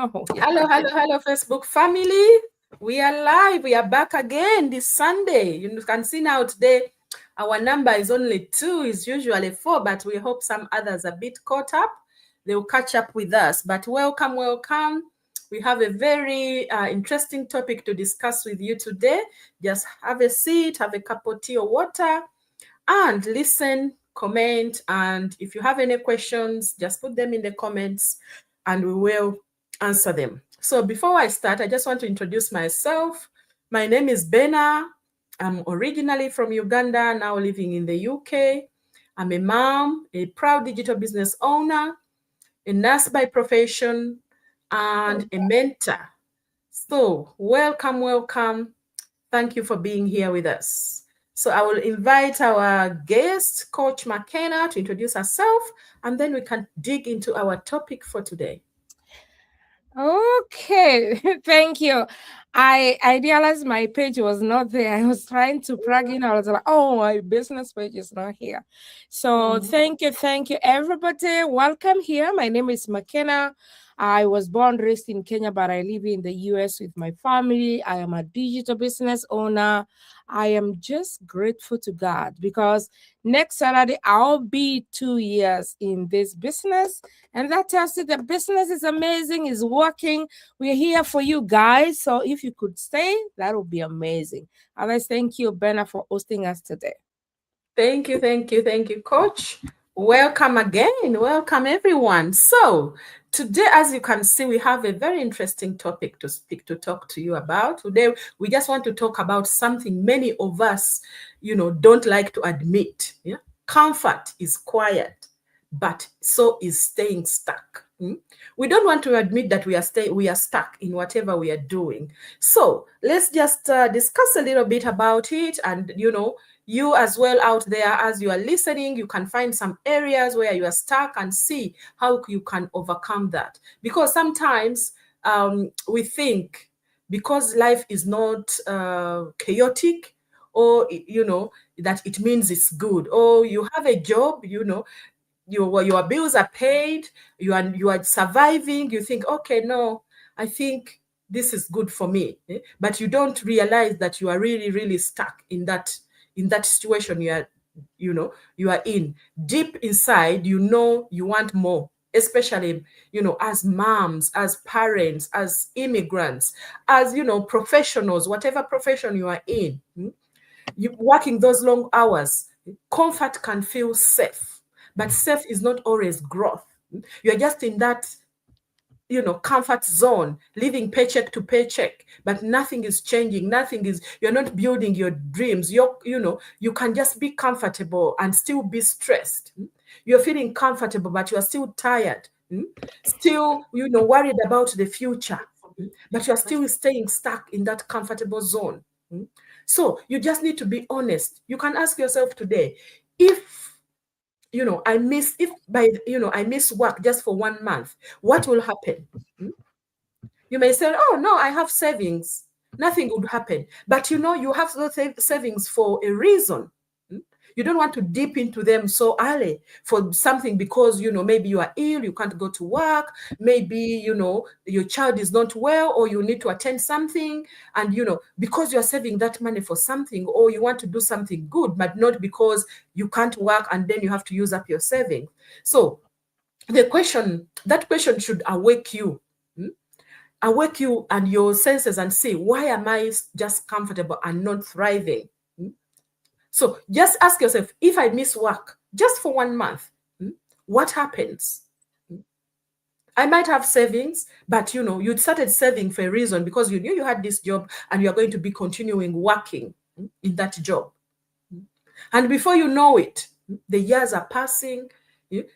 Oh, yeah. Hello, Facebook family. We are live. We are back again this Sunday. You can see now today our number is only 2. It's usually 4, but we hope some others are a bit caught up. They will catch up with us. But welcome. We have a very interesting topic to discuss with you today. Just have a seat, have a cup of tea or water, and listen, comment. And if you have any questions, just put them in the comments and we will answer them. So before I start, I just want to introduce myself. My name is Bena. I'm originally from Uganda, now living in the UK. I'm a mom, a proud digital business owner, a nurse by profession, and a mentor. So welcome. Thank you for being here with us. So I will invite our guest, Coach McKenna, to introduce herself, and then we can dig into our topic for today. Okay, thank you. I realized my page was not there. I was trying to plug in. I was like, oh, my business page is not here. So thank you, everybody. Welcome here. My name is McKenna. I was born, raised in Kenya, but I live in the US with my family. I am a digital business owner. I am just grateful to God because next Saturday I'll be 2 years in this business. And that tells you the business is amazing, is working. We're here for you guys. So if you could stay, that would be amazing. Otherwise, thank you, Benna, for hosting us today. Thank you, Coach. Welcome again. Welcome, everyone. So today, as you can see, we have a very interesting topic to talk to you about. Today, we just want to talk about something many of us, don't like to admit. Yeah? Comfort is quiet, but so is staying stuck. We don't want to admit that we are stuck in whatever we are doing. So let's just discuss a little bit about it, and you as well out there, as you are listening, you can find some areas where you are stuck and see how you can overcome that. Because sometimes we think because life is not chaotic, or that it means it's good, or you have a job, your bills are paid, you are surviving, you think, okay, no, I think this is good for me. But you don't realize that you are really stuck in that situation you are in. Deep inside, you want more, especially as moms, as parents, as immigrants, as professionals, whatever profession you are in. You working those long hours, comfort can feel safe, but safe is not always growth. You're just in that comfort zone, living paycheck to paycheck, but nothing is changing. You're not building your dreams. You can just be comfortable and still be stressed. You're feeling comfortable, but you're still tired. Still, worried about the future, but you're still staying stuck in that comfortable zone. So you just need to be honest. You can ask yourself today, if I miss work just for 1 month, what will happen? You may say, oh no, I have savings, nothing would happen. But you have those savings for a reason. You don't want to dip into them so early for something because, maybe you are ill, you can't go to work, maybe, your child is not well, or you need to attend something. And, because you're saving that money for something, or you want to do something good, but not because you can't work and then you have to use up your savings. So that question should awake you. Awake you and your senses and say, why am I just comfortable and not thriving? So just ask yourself, if I miss work just for 1 month, what happens? I might have savings, but you started saving for a reason, because you knew you had this job and you are going to be continuing working in that job. And before you know it, the years are passing,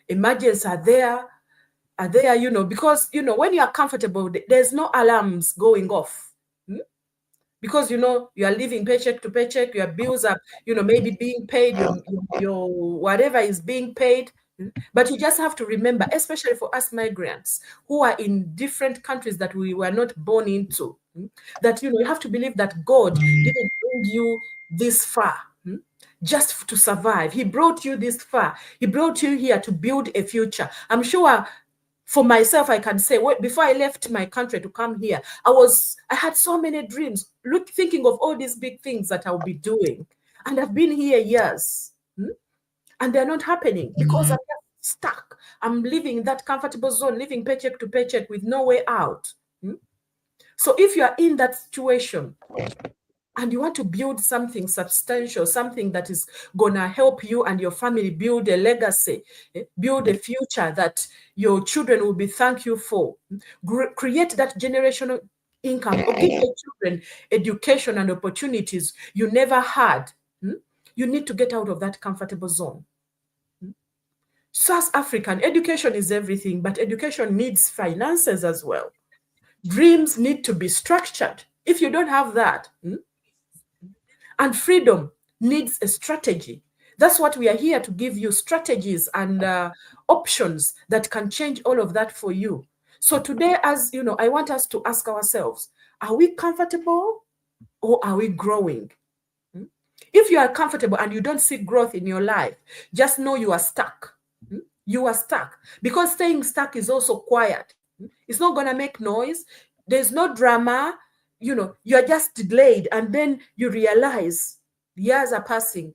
emergencies are there, because when you are comfortable, there's no alarms going off. Because you are living paycheck to paycheck, your bills are maybe being paid, your whatever is being paid. But you just have to remember, especially for us migrants who are in different countries that we were not born into, that you have to believe that God didn't bring you this far just to survive. He brought you this far. He brought you here to build a future. I'm sure For myself, I can say, before I left my country to come here, I had so many dreams, thinking of all these big things that I'll be doing. And I've been here years, and they're not happening because I'm just stuck. I'm living in that comfortable zone, living paycheck to paycheck with no way out. So if you are in that situation, and you want to build something substantial, something that is going to help you and your family build a legacy, build a future that your children will be thank you for, create that generational income, or give your children education and opportunities you never had, you need to get out of that comfortable zone. South African education is everything, but education needs finances as well. Dreams need to be structured. If you don't have that, and freedom needs a strategy. That's what we are here to give you, strategies and options that can change all of that for you. So today, as you know, I want us to ask ourselves, are we comfortable or are we growing? If you are comfortable and you don't see growth in your life, just know you are stuck. You are stuck, because staying stuck is also quiet. It's not going to make noise. There's no drama. You're just delayed, and then you realize years are passing,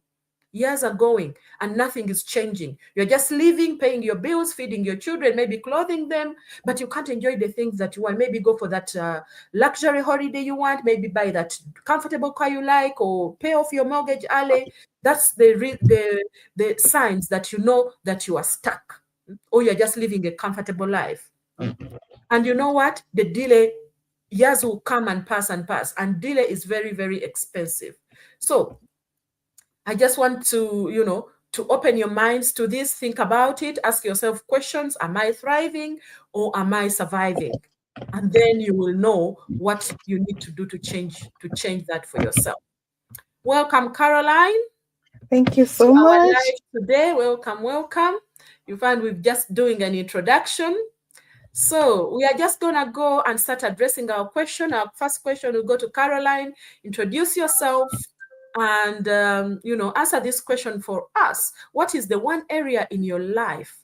years are going, and nothing is changing. You're just living, paying your bills, feeding your children, maybe clothing them, but you can't enjoy the things that you want. Maybe go for that luxury holiday you want, maybe buy that comfortable car you like, or pay off your mortgage early. That's the signs that you know that you are stuck, or you're just living a comfortable life. And you know what? The delay, years will come and pass, and delay is very, very expensive. So I just want to, to open your minds to this, think about it, ask yourself questions. Am I thriving or am I surviving? And then you will know what you need to do to change that for yourself. Welcome, Caroline. Thank you To so our much. live today. Welcome. You find we're just doing an introduction. So we are just going to go and start addressing our question. Our first question will go to Caroline. Introduce yourself and, answer this question for us. What is the one area in your life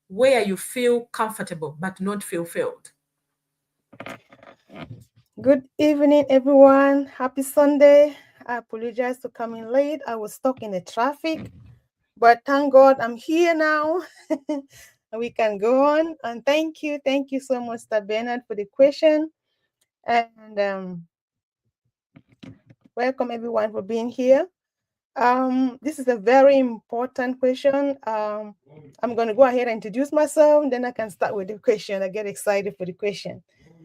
where you feel comfortable but not fulfilled? Good evening, everyone. Happy Sunday. I apologize for coming late. I was stuck in the traffic, but thank God I'm here now. We can go on. And thank you so much, Mr. Bernard, for the question. And welcome everyone for being here. This is a very important question. I'm going to go ahead and introduce myself, and then I can start with the question. I get excited for the question.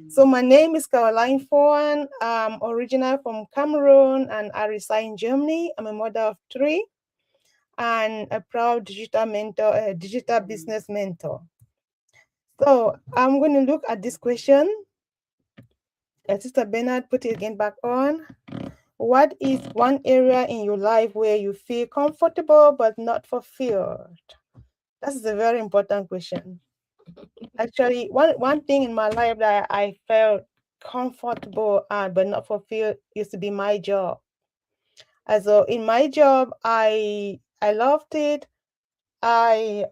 So my name is Caroline Foran. I'm original from Cameroon, and I reside in Germany. I'm a mother of 3 and a proud digital mentor, a digital business mentor. So I'm going to look at this question. Sister Bernard, put it again back on. What is one area in your life where you feel comfortable but not fulfilled? That's a very important question. Actually, one thing in my life that I felt comfortable but not fulfilled used to be my job. So in my job, I loved it. I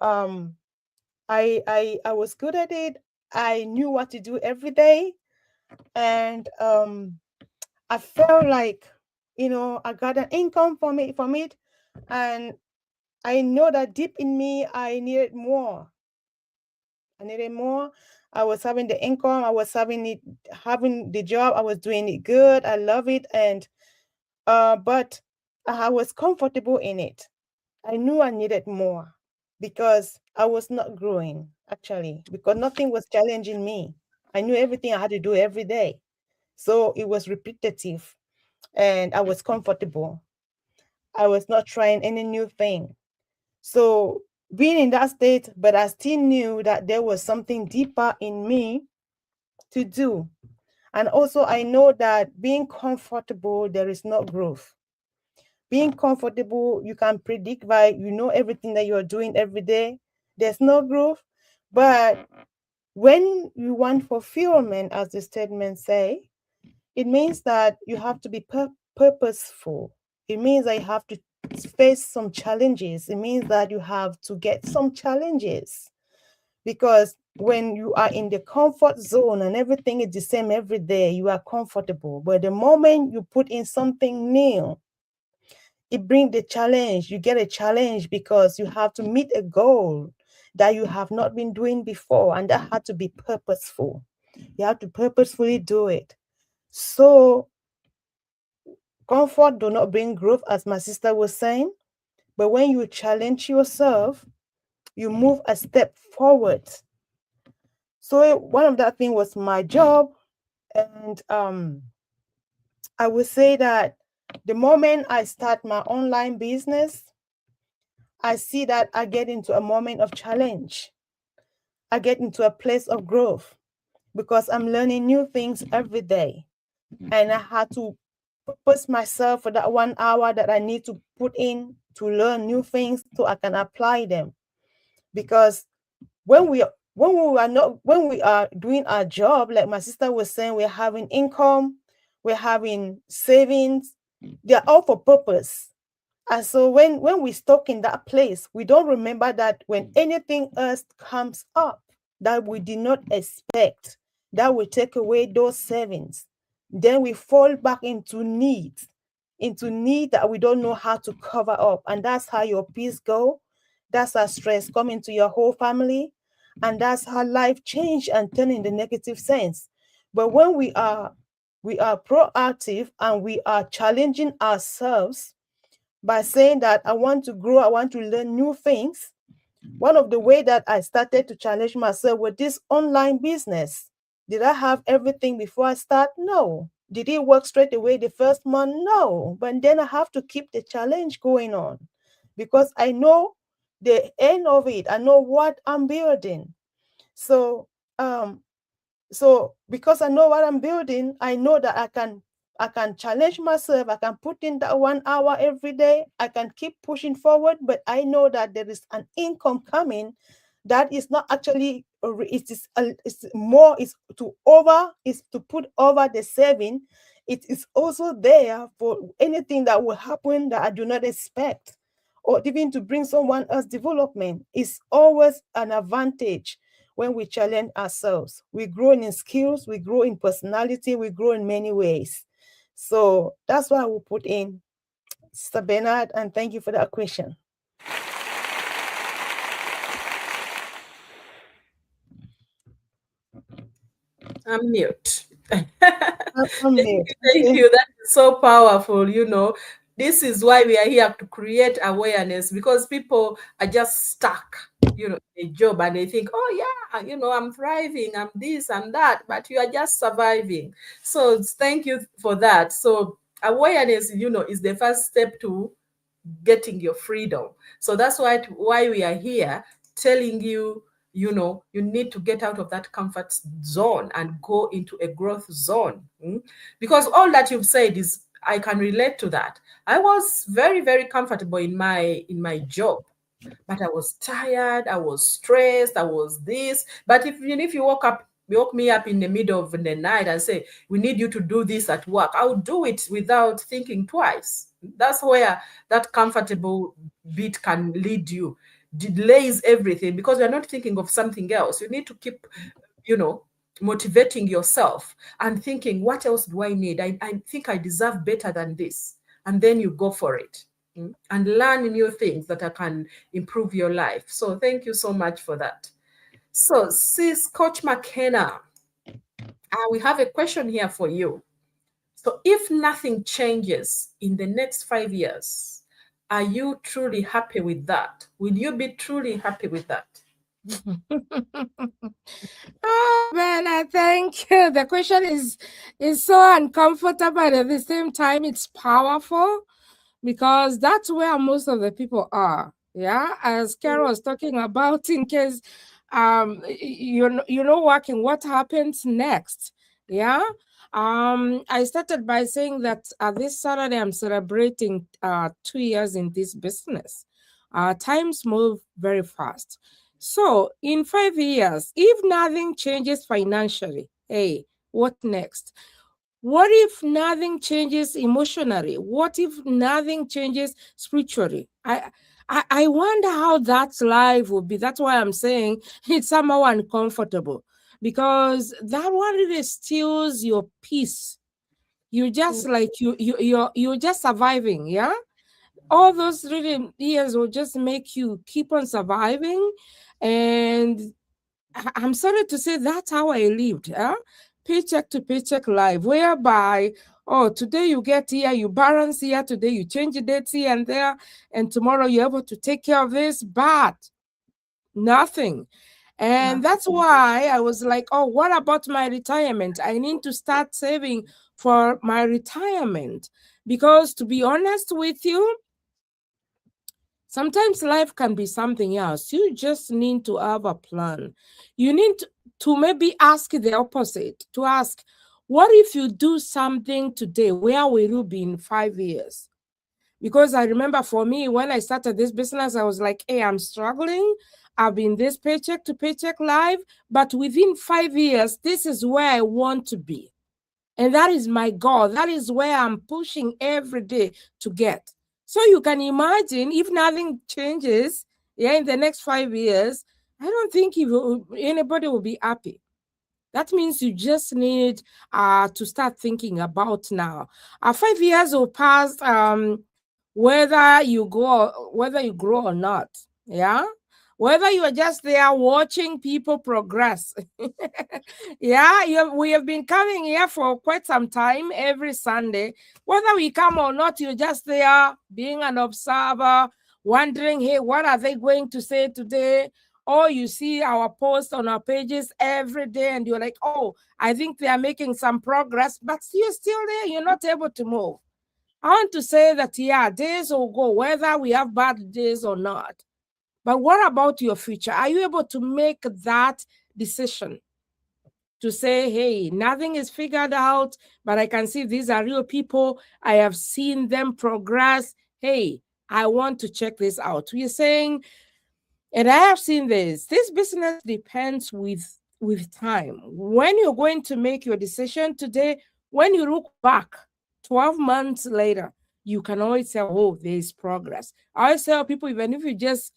was good at it. I knew what to do every day, and I felt like, I got an income from it, and I know that deep in me, I needed more. I was having the income. I was having the job. I was doing it good. I love it, and but I was comfortable in it. I knew I needed more because I was not growing, actually, because nothing was challenging me. I knew everything I had to do every day, so it was repetitive, and I was comfortable. I was not trying any new thing. So being in that state, but I still knew that there was something deeper in me to do. And also I know that being comfortable, there is no growth. Being comfortable, you can predict by, everything that you're doing every day. There's no growth. But when you want fulfillment, as the statement say, it means that you have to be purposeful. It means that you have to face some challenges. It means that you have to get some challenges, because when you are in the comfort zone and everything is the same every day, you are comfortable. But the moment you put in something new, it brings the challenge. You get a challenge because you have to meet a goal that you have not been doing before, and that had to be purposeful. You have to purposefully do it. So comfort do not bring growth, as my sister was saying, but when you challenge yourself, you move a step forward. So one of that thing was my job, and I would say that the moment I start my online business, I see that I get into a moment of challenge. I get into a place of growth because I'm learning new things every day. And I had to purpose myself for that 1 hour that I need to put in to learn new things so I can apply them. Because when we are doing our job, like my sister was saying, we're having income, we're having savings, they're all for purpose. And so when we stuck in that place, we don't remember that when anything else comes up that we did not expect, that will take away those savings, then we fall back into need that we don't know how to cover up. And that's how your peace go. That's how stress come into your whole family. And that's how life change and turn in the negative sense. But when we are proactive and we are challenging ourselves by saying that I want to grow, I want to learn new things. One of the way that I started to challenge myself with this online business. Did I have everything before I start? No. Did it work straight away the first month? No. But then I have to keep the challenge going on because I know the end of it. I know what I'm building. So because I know what I'm building, I know that I can challenge myself. I can put in that 1 hour every day. I can keep pushing forward, but I know that there is an income coming that is not actually, is to put over the saving. It is also there for anything that will happen that I do not expect, or even to bring someone else development. Is always an advantage. When we challenge ourselves, we grow in skills, we grow in personality, we grow in many ways. So that's what I will put in, Sister Bernard, and thank you for that question. I'm mute. I'm here. Thank you. That is so powerful. This is why we are here to create awareness, because people are just stuck, in a job, and they think, oh yeah, I'm thriving, I'm this and that, but you are just surviving. So thank you for that. So awareness, is the first step to getting your freedom. So that's why we are here telling you, you need to get out of that comfort zone and go into a growth zone. Because all that you've said is, I can relate to that. I was very, very comfortable in my job, but I was tired, I was stressed, I was this. But even if you woke me up in the middle of the night and say, we need you to do this at work, I would do it without thinking twice. That's where that comfortable bit can lead you. Delays everything because you're not thinking of something else. You need to keep, motivating yourself and thinking, what else do I need? I think I deserve better than this. And then you go for it. And learn new things that can improve your life. So thank you so much for that. So sis Coach McKenna, we have a question here for you. So if nothing changes in the next 5 years, are you truly happy with that? Will you be truly happy with that? Oh, Bella, thank you. The question is so uncomfortable, and at the same time, it's powerful because that's where most of the people are. Yeah, as Carol was talking about, in case working, what happens next? Yeah. I started by saying that this Saturday I'm celebrating 2 years in this business. Times move very fast. So in 5 years, if nothing changes financially, hey, what next? What if nothing changes emotionally? What if nothing changes spiritually? I wonder how that life will be. That's why I'm saying it's somehow uncomfortable, because that one really steals your peace. You just like you're just surviving, yeah. All those really years will just make you keep on surviving, and I'm sorry to say that's how I lived, paycheck to paycheck life, whereby, oh, today you get here, you balance here, today you change the dates here and there, and tomorrow you're able to take care of this, but nothing. And that's why I was like, oh, what about my retirement? I need to start saving for my retirement. Because to be honest with you, sometimes life can be something else. You just need to have a plan. You need to maybe ask the opposite, to ask, what if you do something today? Where will you be in 5 years? Because I remember for me, when I started this business, I was like, hey, I'm struggling. I've been this paycheck to paycheck life, but within 5 years, this is where I want to be. And that is my goal. That is where I'm pushing every day to get. So you can imagine if nothing changes, yeah, in the next 5 years, I don't think anybody will be happy. That means you just need to start thinking about now. 5 years will pass, whether you grow or not. Yeah. Whether you are just there watching people progress. Yeah, we have been coming here for quite some time every Sunday. Whether we come or not, you're just there being an observer, wondering, hey, what are they going to say today? Or you see our posts on our pages every day and you're like, oh, I think they are making some progress, but you're still there. You're not able to move. I want to say that, yeah, days will go, whether we have bad days or not. But what about your future? Are you able to make that decision to say, hey, nothing is figured out, but I can see these are real people. I have seen them progress. Hey, I want to check this out. We're saying, and I have seen this. This business depends with time. When you're going to make your decision today, when you look back 12 months later, you can always say, oh, there's progress. I always tell people, even if you just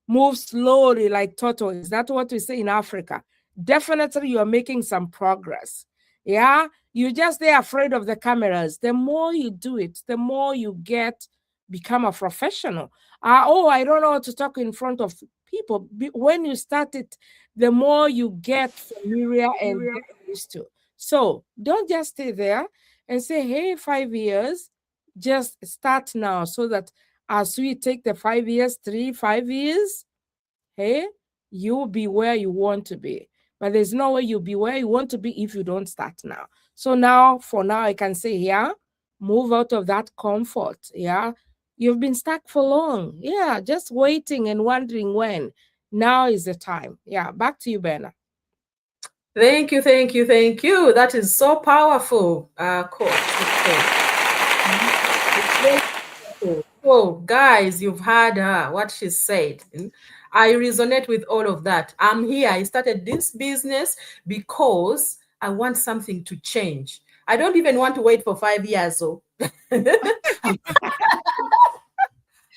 move slowly like tortoise, that's what we say in Africa, definitely you're making some progress. Yeah, you're just there afraid of the cameras. The more you do it, the more you become a professional. Oh, I don't know how to talk in front of people. When you start it, the more you get familiar and get used to. So don't just stay there and say, hey, 5 years, just start now, so that as we take the 5 years, 5 years, hey, you'll be where you want to be. But there's no way you'll be where you want to be if you don't start now. So now, for now, I can say, yeah, move out of that comfort. Yeah, you've been stuck for long. Yeah, just waiting and wondering when. Now is the time. Yeah, back to you, Benna. Thank you, thank you, thank you. That is so powerful, Coach. Oh, guys, you've heard what she said. I resonate with all of that. I'm here. I started this business because I want something to change. I don't even want to wait for 5 years. So I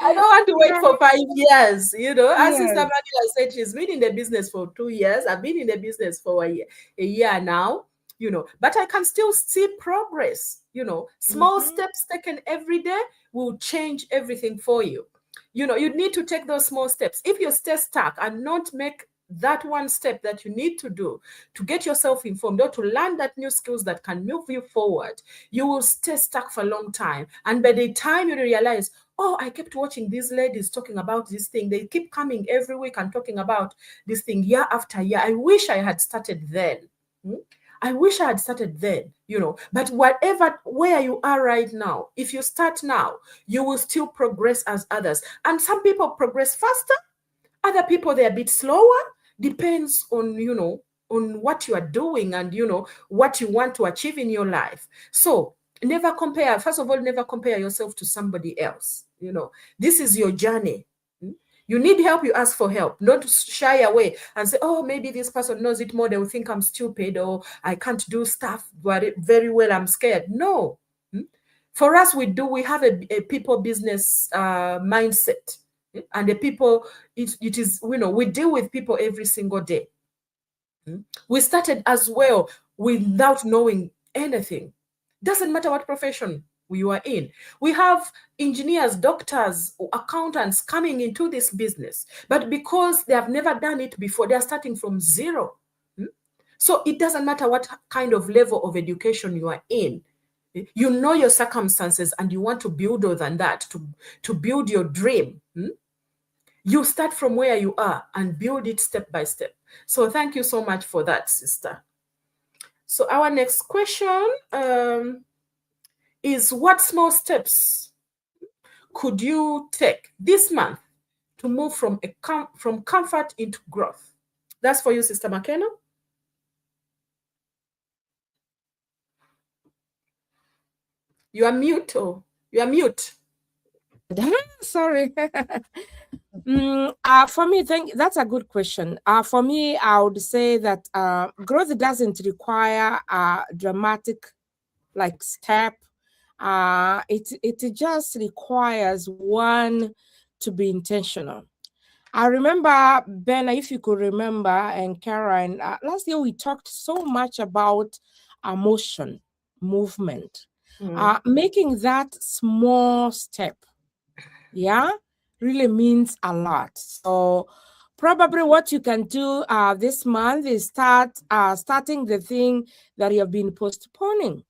don't want to wait for 5 years, As Sister Manila said, she's been in the business for 2 years. I've been in the business for a year now, but I can still see progress, Small steps taken every day will change everything for you. You need to take those small steps. If you stay stuck and not make that one step that you need to do to get yourself informed or to learn that new skills that can move you forward, you will stay stuck for a long time. And by the time you realize, oh, I kept watching these ladies talking about this thing. They keep coming every week and talking about this thing year after year. I wish I had started then. I wish I had started then, But where you are right now, if you start now, you will still progress as others. And some people progress faster. Other people, they're a bit slower. Depends on, on what you are doing and, what you want to achieve in your life. So never compare. First of all, never compare yourself to somebody else. This is your journey. You need help, you ask for help. Don't shy away and say, oh, maybe this person knows it more. They will think I'm stupid or I can't do stuff very well. I'm scared. No. For us, we have a people business mindset. And the people, it is, we deal with people every single day. We started as well without knowing anything. Doesn't matter what profession we were in. We have engineers, doctors, accountants coming into this business, but because they have never done it before, they're starting from zero. So it doesn't matter what kind of level of education you are in. You know your circumstances and you want to build on that, to build your dream. You start from where you are and build it step by step. So thank you so much for that, sister. So our next question is, what small steps could you take this month to move from comfort into growth? That's for you, Sister McKenna. You are mute. Oh, you are mute. Sorry. For me, that's a good question. For me, I would say that growth doesn't require a dramatic step. It just requires one to be intentional. I remember, Ben, if you could remember, and Karen, last year we talked so much about motion, movement, making that small step, really means a lot. So probably what you can do this month is starting the thing that you have been postponing,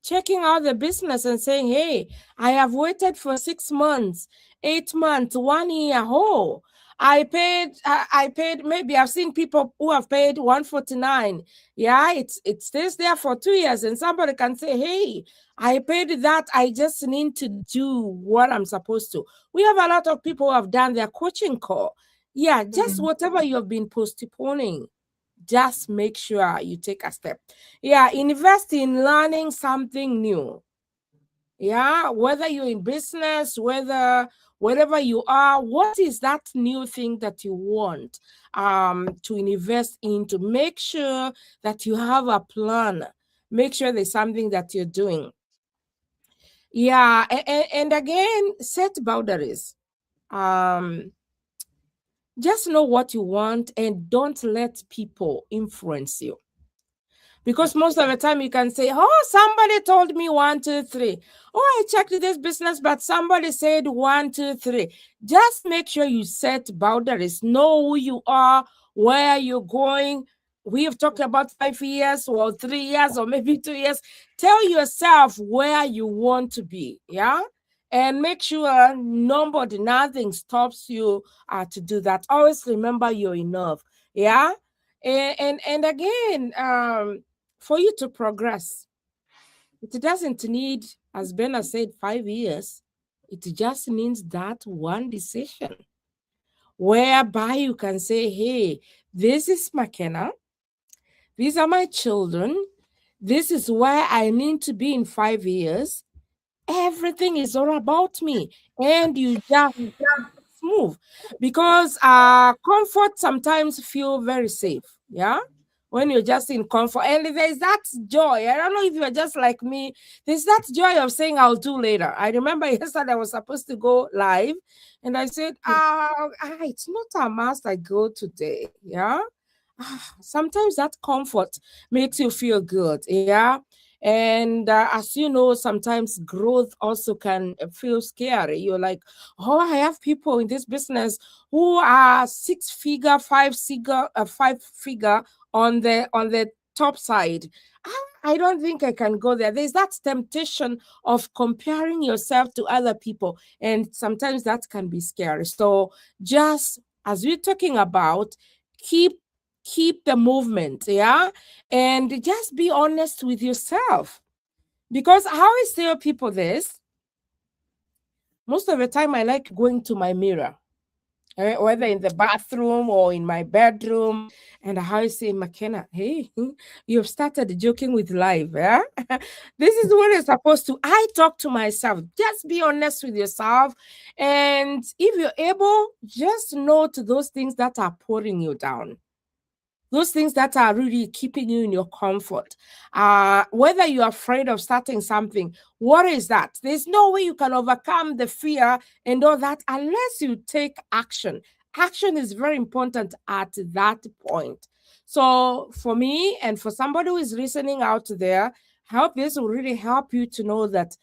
checking out the business and saying, hey, I have waited for 6 months, 8 months, 1 year. Oh, I paid, maybe I've seen people who have paid 149. It stays there for 2 years, and somebody can say, hey, I paid that. I just need to do what I'm supposed to. We have a lot of people who have done their coaching call. Just whatever you have been postponing, just make sure you take a step. Invest in learning something new. Whether you're in business, wherever you are, what is that new thing that you want to invest in, to make sure that you have a plan, make sure there's something that you're doing. And again, set boundaries. Just know what you want and don't let people influence you. Because most of the time you can say, oh, somebody told me 1, 2, 3. Oh, I checked this business, but somebody said 1, 2, 3. Just make sure you set boundaries. Know who you are, where you're going. We have talked about 5 years or 3 years or maybe 2 years. Tell yourself where you want to be, and make sure nothing stops you to do that. Always remember you're enough, and again, for you to progress, it doesn't need, as Bena said, 5 years. It just needs that one decision whereby you can say, hey, this is McKenna. These are my children. This is where I need to be in 5 years. Everything is all about me. And you just move. Because comfort sometimes feel very safe. When you're just in comfort, and there's that joy. I don't know if you're just like me. There's that joy of saying I'll do later. I remember yesterday I was supposed to go live, and I said, it's not a must I go today. Sometimes that comfort makes you feel good. And as you know, sometimes growth also can feel scary. You're like, oh, I have people in this business who are 6-figure, 5-figure on the top side. I don't think I can go there. There's that temptation of comparing yourself to other people, and sometimes that can be scary. So just as we're talking about, keep the movement, and just be honest with yourself. Because how I tell people this, most of the time I like going to my mirror, whether in the bathroom or in my bedroom, and I say, McKenna, hey, you've started joking with life. This is what you're supposed to. I talk to myself. Just be honest with yourself, and if you're able, just note those things that are pulling you down. those things that are really keeping you in your comfort. Whether you're afraid of starting something, what is that? There's no way you can overcome the fear and all that unless you take action. Action is very important at that point. So for me and for somebody who is listening out there, I hope this will really help you to know that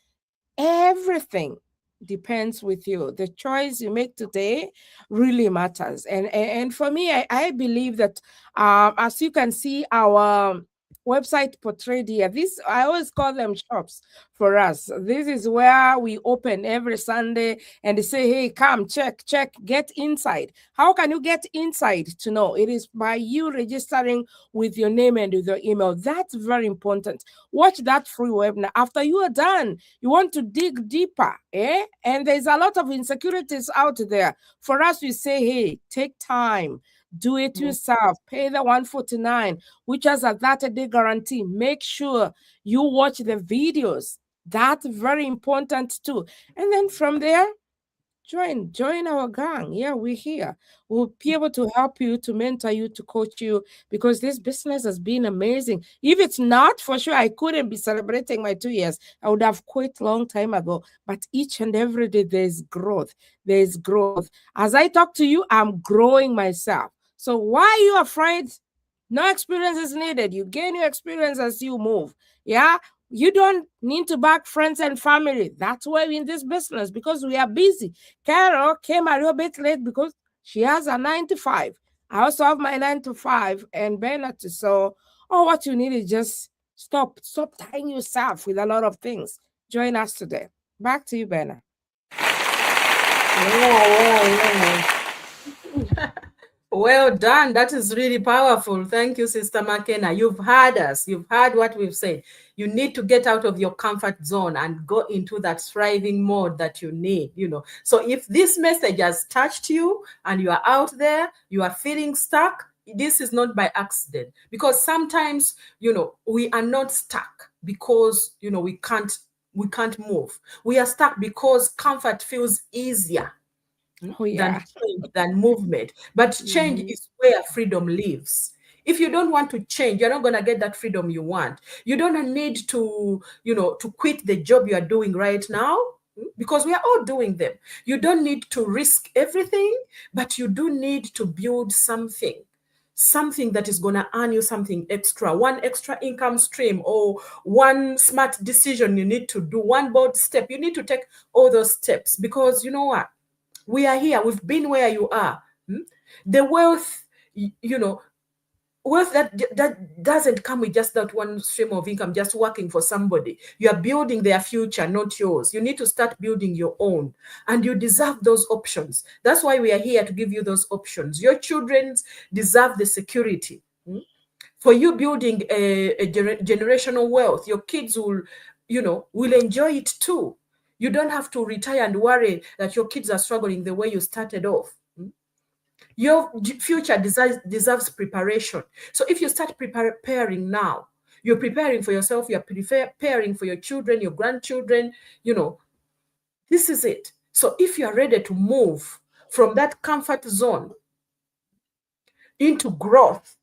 everything depends with you. The choice you make today really matters. And for me, I believe that as you can see our website portrayed here, this I always call them shops for us. This is where we open every Sunday and they say, hey, come check, get inside. How can you get inside to know? It is by you registering with your name and with your email. That's very important. Watch that free webinar. After you are done, you want to dig deeper, and there's a lot of insecurities out there. For us, we say, hey, take time, do it yourself, pay the 149, which has a 30-day guarantee. Make sure you watch the videos. That's very important too. And then from there, join our gang. Yeah, we're here. We'll be able to help you, to mentor you, to coach you, because this business has been amazing. If it's not, for sure, I couldn't be celebrating my 2 years. I would have quit long time ago. But each and every day there's growth. There's growth. As I talk to you, I'm growing myself. So why are you afraid? No experience is needed. You gain your experience as you move. Yeah. You don't need to beg friends and family. That's why we're in this business, because we are busy. Carol came a little bit late because she has a 9 to 5. I also have my 9 to 5 and Bernard. So, what you need is just stop tying yourself with a lot of things. Join us today. Back to you, Bernard. Well done. That is really powerful. Thank you, Sister McKenna. You've heard us. You've heard what we've said. You need to get out of your comfort zone and go into that thriving mode that you need, So if this message has touched you and you are out there, you are feeling stuck, this is not by accident. Because sometimes, we are not stuck because, we can't move. We are stuck because comfort feels easier than change, than movement. But change is where freedom lives. If you don't want to change, you're not going to get that freedom you want. You don't need to, to quit the job you are doing right now, because we are all doing them. You don't need to risk everything, but you do need to build something that is going to earn you something extra, one extra income stream, or one smart decision you need to do, one bold step. You need to take all those steps, because you know what? We are here. We've been where you are. The wealth, wealth that doesn't come with just that one stream of income, just working for somebody. You are building their future, not yours. You need to start building your own, and you deserve those options. That's why we are here, to give you those options. Your children deserve the security. For you building a generational wealth, your kids will enjoy it too. You don't have to retire and worry that your kids are struggling the way you started off. Your future deserves preparation. So if you start preparing now, you're preparing for yourself, you're preparing for your children, your grandchildren, this is it. So if you're ready to move from that comfort zone into growth,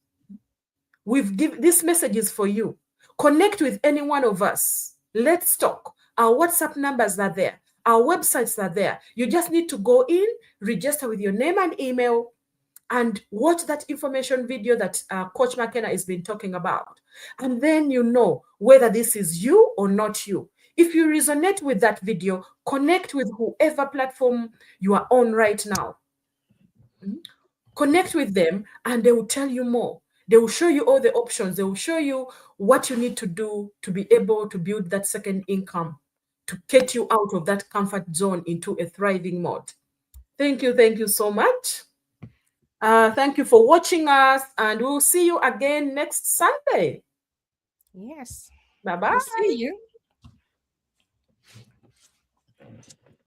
this message is for you. Connect with any one of us. Let's talk. Our WhatsApp numbers are there. Our websites are there. You just need to go in, register with your name and email, and watch that information video that Coach McKenna has been talking about. And then you know whether this is you or not you. If you resonate with that video, connect with whoever platform you are on right now. Connect with them and they will tell you more. They will show you all the options. They will show you what you need to do to be able to build that second income, to get you out of that comfort zone into a thriving mode. Thank you so much. Thank you for watching us, and we'll see you again next Sunday. Yes. Bye-bye. We'll see you.